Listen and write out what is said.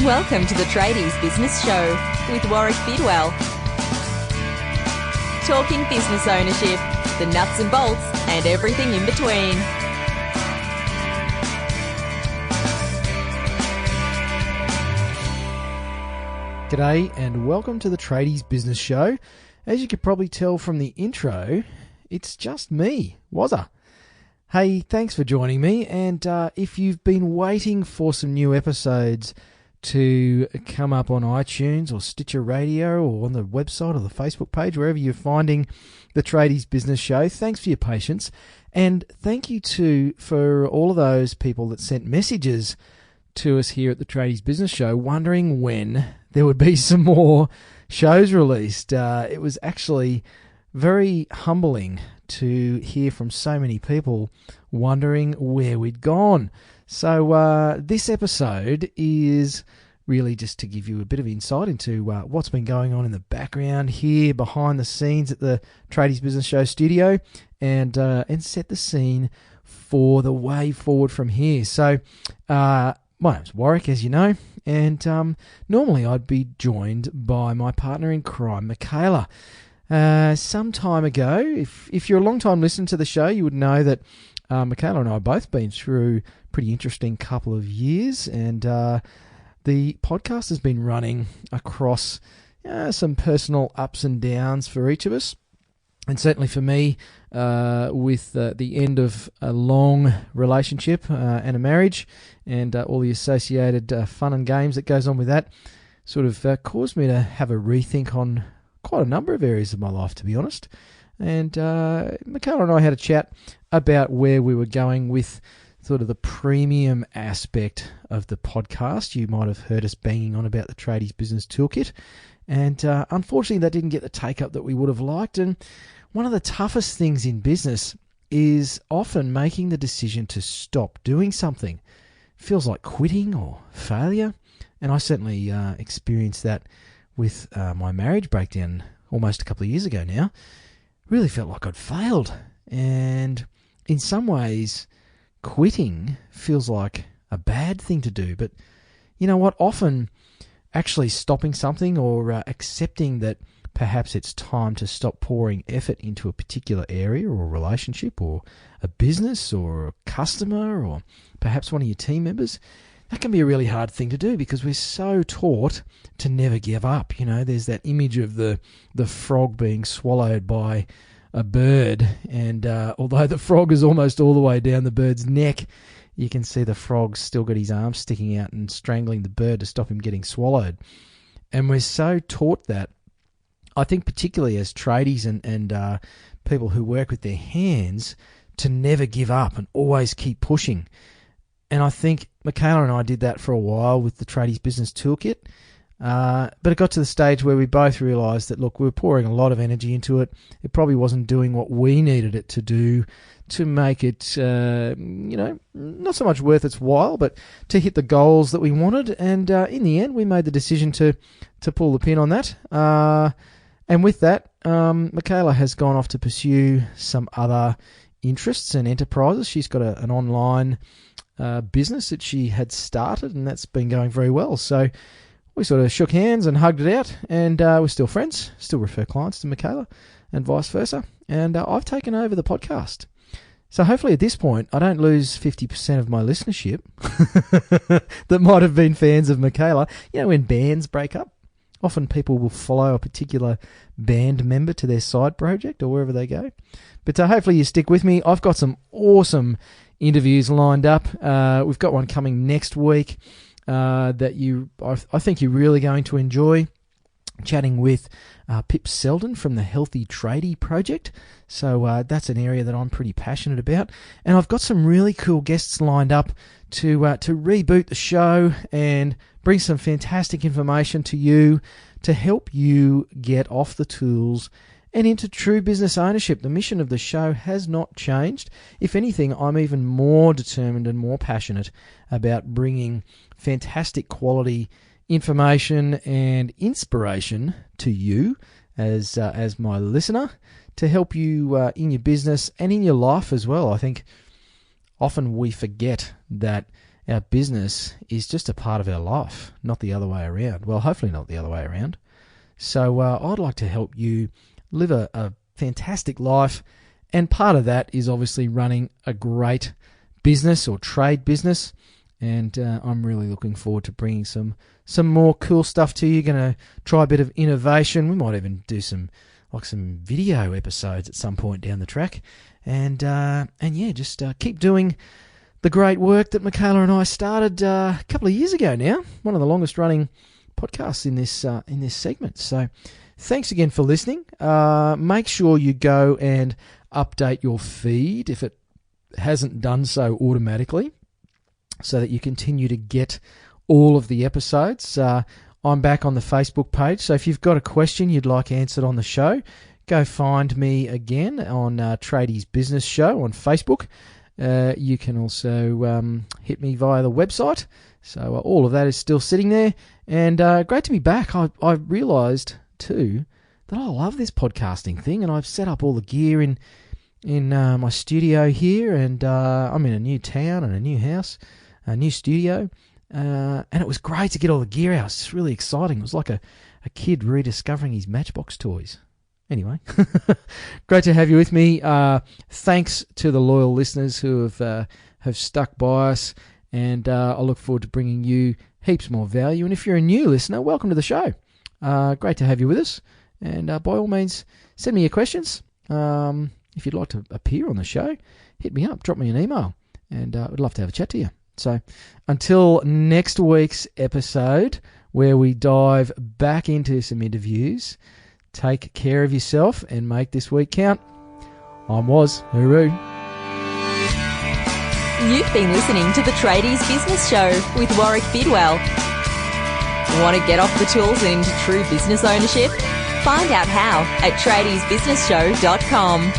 Welcome to the Tradies Business Show with Warwick Bidwell. Talking business ownership, the nuts and bolts, and everything in between. G'day and welcome to the Tradies Business Show. As you could probably tell from the intro, it's just me, Wazza. Hey, thanks for joining me, and if you've been waiting for some new episodes to come up on iTunes or Stitcher Radio or on the website or the Facebook page, wherever you're finding the Tradies Business Show, thanks for your patience. And thank you too for all of those people that sent messages to us here at the Tradies Business Show wondering when there would be some more shows released. It was actually very humbling to hear from so many people wondering where we'd gone. So this episode is really just to give you a bit of insight into what's been going on in the background here behind the scenes at the Tradies Business Show studio and set the scene for the way forward from here. So my name's Warwick, as you know, and normally I'd be joined by my partner in crime, Michaela. Some time ago, if you're a long-time listener to the show, you would know that Michaela and I have both been through a pretty interesting couple of years, and the podcast has been running across some personal ups and downs for each of us. And certainly for me, with the end of a long relationship and a marriage and all the associated fun and games that goes on with that, sort of caused me to have a rethink on quite a number of areas of my life, to be honest. And Michaela and I had a chat about where we were going with sort of the premium aspect of the podcast. You might have heard us banging on about the Tradies Business Toolkit. And unfortunately, that didn't get the take-up that we would have liked. And one of the toughest things in business is often making the decision to stop doing something. It feels like quitting or failure. And I certainly experienced that with my marriage breakdown almost a couple of years ago now. Really felt like I'd failed. And in some ways, quitting feels like a bad thing to do. But you know what? Often actually stopping something or accepting that perhaps it's time to stop pouring effort into a particular area or a relationship or a business or a customer or perhaps one of your team members, that can be a really hard thing to do because we're so taught to never give up. You know, there's that image of the frog being swallowed by a bird, and although the frog is almost all the way down the bird's neck, you can see the frog's still got his arms sticking out and strangling the bird to stop him getting swallowed. And we're so taught that, I think particularly as tradies and people who work with their hands, to never give up and always keep pushing. And I think Michaela and I did that for a while with the Tradies Business Toolkit. But it got to the stage where we both realised that, look, we were pouring a lot of energy into it. It probably wasn't doing what we needed it to do to make it, not so much worth its while, but to hit the goals that we wanted. And in the end, we made the decision to pull the pin on that. And with that, Michaela has gone off to pursue some other interests and enterprises. She's got an online business that she had started, and that's been going very well. So we sort of shook hands and hugged it out, and we're still friends, still refer clients to Michaela and vice versa. And I've taken over the podcast. So hopefully at this point, I don't lose 50% of my listenership that might have been fans of Michaela. You know, when bands break up, often people will follow a particular band member to their side project or wherever they go. But hopefully you stick with me. I've got some awesome interviews lined up. We've got one coming next week that I think you're really going to enjoy, chatting with Pip Selden from the Healthy Tradie Project. So that's an area that I'm pretty passionate about. And I've got some really cool guests lined up to reboot the show and bring some fantastic information to you to help you get off the tools and into true business ownership. The mission of the show has not changed. If anything, I'm even more determined and more passionate about bringing fantastic quality information and inspiration to you as my listener to help you in your business and in your life as well. I think often we forget that our business is just a part of our life, not the other way around. Well, hopefully not the other way around. So I'd like to help you live a fantastic life, and part of that is obviously running a great business or trade business. And I'm really looking forward to bringing some more cool stuff to you. Going to try a bit of innovation. We might even do some video episodes at some point down the track. And yeah, just keep doing the great work that Michaela and I started a couple of years ago now. One of the longest running podcasts in this segment. So thanks again for listening. Make sure you go and update your feed if it hasn't done so automatically, so that you continue to get all of the episodes. I'm back on the Facebook page, so if you've got a question you'd like answered on the show, go find me again on Tradies Business Show on Facebook. You can also hit me via the website. So all of that is still sitting there, and great to be back. I realised too that I love this podcasting thing, and I've set up all the gear in my studio here, and I'm in a new town and a new house, a new studio, and it was great to get all the gear out. It's really exciting. It was like a kid rediscovering his Matchbox toys. Anyway, great to have you with me. Thanks to the loyal listeners who have stuck by us, and I look forward to bringing you heaps more value. And if you're a new listener, welcome to the show. Great to have you with us, and by all means, send me your questions. If you'd like to appear on the show, hit me up, drop me an email, and I'd love to have a chat to you. So until next week's episode, where we dive back into some interviews, take care of yourself and make this week count. I'm Woz. Hooroo. You've been listening to the Tradies Business Show with Warwick Bidwell. Want to get off the tools and into true business ownership? Find out how at tradiesbusinessshow.com.